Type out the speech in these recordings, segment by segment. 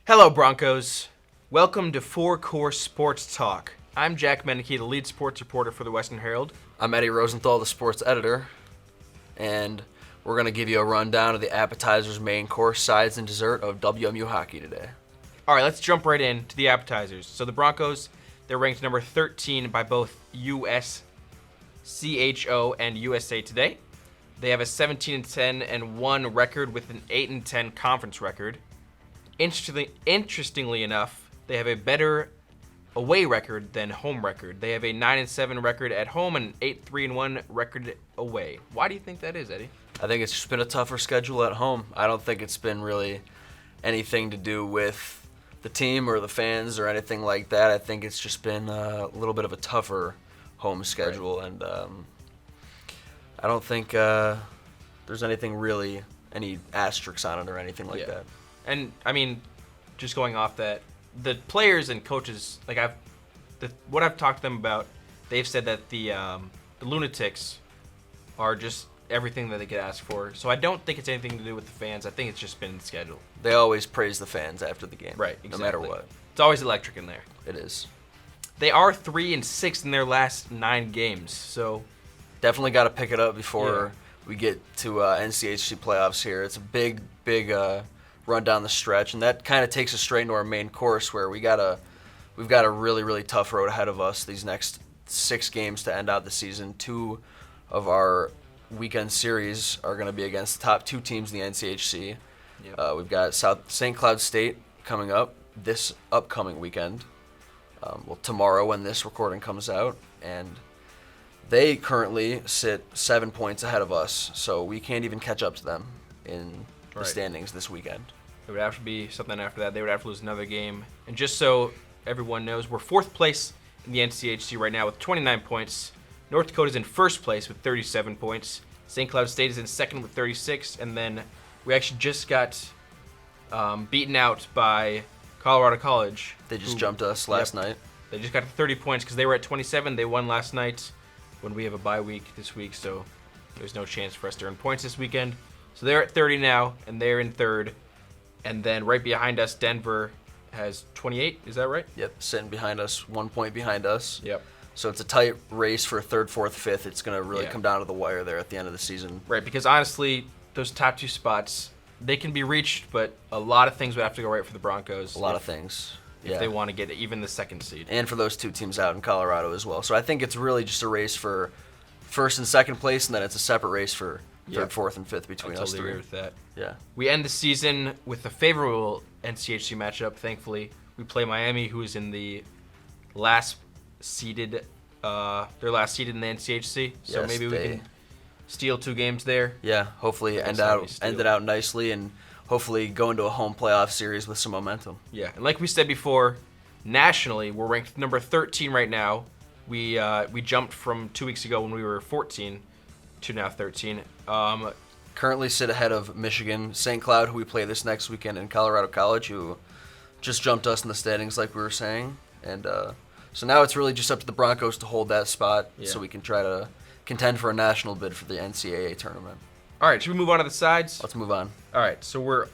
Hello, Broncos. Welcome to Four Core Sports Talk. I'm Jack Mennicke, the lead sports reporter for the Western Herald. I'm Eddie Rosenthal, the sports editor, and we're going to give you a rundown of the appetizers, main course, sides, and dessert of WMU Hockey today. All right, let's jump right into the appetizers. So the Broncos, they're ranked number 13 by both USCHO and USA Today. They have a 17-10 and 1 record with an 8-10 conference record. Interestingly enough, they have a better away record than home record. They have a 9-7 record at home and an 8-3-1 record away. Why do you think that is, Eddie? I think it's just been a tougher schedule at home. I don't think it's been really anything to do with the team or the fans or anything like that. I think it's just been a little bit of a tougher home schedule, right. And I don't think there's anything really, any asterisks on it or anything like that. And, I mean, just going off that, the players and coaches, like what I've talked to them about, they've said that the Lunatics are just everything that they could ask for. So I don't think it's anything to do with the fans. I think it's just been scheduled. They always praise the fans after the game. Right, exactly. No matter what. It's always electric in there. It is. They are 3-6 in their last 9 games, so definitely got to pick it up before we get to NCHC playoffs here. It's a big run down the stretch, and that kind of takes us straight into our main course, where we've got a really tough road ahead of us these next 6 games to end out the season. 2 of our weekend series are going to be against the top 2 teams in the NCHC. Yep. We've got St. Cloud State coming up this upcoming weekend. Tomorrow when this recording comes out, and they currently sit 7 points ahead of us, so we can't even catch up to them in the standings this weekend. It would have to be something after that. They would have to lose another game. And just so everyone knows, we're 4th place in the NCHC right now with 29 points. North Dakota's in 1st place with 37 points. St. Cloud State is in 2nd with 36. And then we actually just got beaten out by Colorado College. They just jumped us last night. They just got to 30 points because they were at 27. They won last night when we have a bye week this week, so there's no chance for us to earn points this weekend. So they're at 30 now, and they're in 3rd. And then right behind us, Denver has 28. Is that right? Yep, sitting behind us, 1 point behind us. Yep. So it's a tight race for 3rd, 4th, 5th. It's going to really come down to the wire there at the end of the season. Right, because honestly, those top 2 spots, they can be reached, but a lot of things would have to go right for the Broncos. A lot of things. If they want to get even the 2nd seed. And for those 2 teams out in Colorado as well. So I think it's really just a race for 1st and 2nd place, and then it's a separate race for 3rd, 4th, and 5th between us 3. I totally agree with that. Yeah. We end the season with a favorable NCHC matchup, thankfully. We play Miami, who is in the last seeded, they're last seeded in the NCHC. So yes, maybe we can steal 2 games there. Yeah, hopefully end it out nicely, and hopefully go into a home playoff series with some momentum. Yeah, and like we said before, nationally, we're ranked number 13 right now. We jumped from 2 weeks ago when we were 14 to now 13. Currently sit ahead of Michigan, St. Cloud, who we play this next weekend, and Colorado College, who just jumped us in the standings like we were saying. And so now it's really just up to the Broncos to hold that spot so we can try to contend for a national bid for the NCAA tournament. All right, should we move on to the sides? Let's move on. All right, so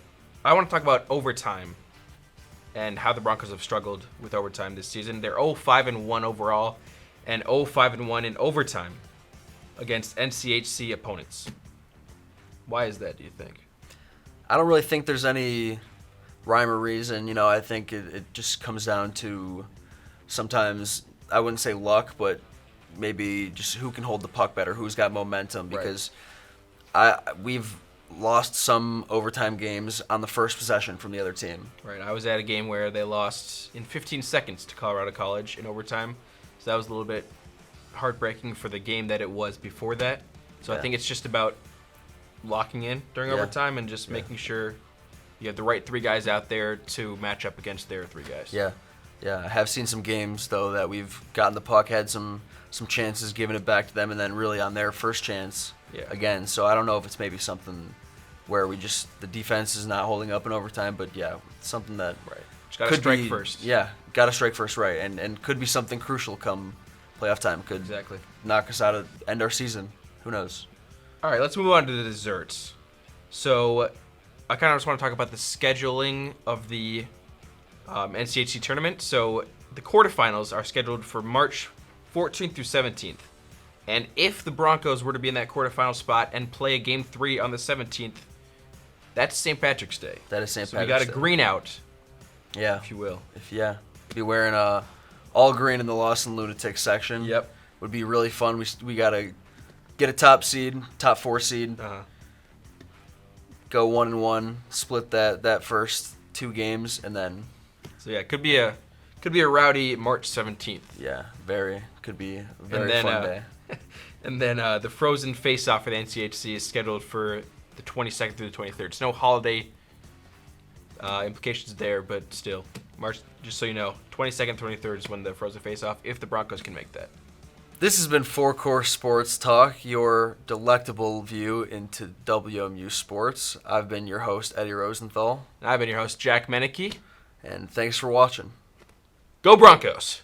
I want to talk about overtime and how the Broncos have struggled with overtime this season. They're 0-5-1 overall and 0-5-1 in overtime against NCHC opponents. Why is that, do you think? I don't really think there's any rhyme or reason. I think it just comes down to sometimes, I wouldn't say luck, but maybe just who can hold the puck better, who's got momentum, because we've lost some overtime games on the first possession from the other team. Right. I was at a game where they lost in 15 seconds to Colorado College in overtime, so that was a little bit heartbreaking for the game that it was before that. So I think it's just about locking in during overtime and just making sure you have the right 3 guys out there to match up against their 3 guys. Yeah. I have seen some games, though, that we've gotten the puck, had some chances, given it back to them, and then really on their first chance again. So I don't know if it's maybe something where the defense is not holding up in overtime, but something that just got to strike first. Yeah, got to strike first, right, and could be something crucial come playoff time. Could knock us out, end our season. Who knows? All right, let's move on to the desserts. So I kind of just want to talk about the scheduling of the NCHC tournament. So the quarterfinals are scheduled for March 14th through 17th. And if the Broncos were to be in that quarterfinal spot and play a game 3 on the 17th, that's St. Patrick's Day. That is St. So Patrick's Day. we got a green out, Yeah. if you will. Be wearing all green in the Lost and Lunatic section. Yep. Would be really fun. We got to get a top 4 seed. Uh-huh. Go 1-1, split that first 2 games, and then So yeah, could be a rowdy March 17th. could be a very fun day. And then the Frozen face-off for the NCHC is scheduled for the 22nd through the 23rd. It's no holiday implications there, but still, March. Just so you know, 22nd, 23rd is when the Frozen face-off, if the Broncos can make that. This has been Four Core Sports Talk, your delectable view into WMU sports. I've been your host, Eddie Rosenthal. And I've been your host, Jack Mennicke. And thanks for watching. Go Broncos!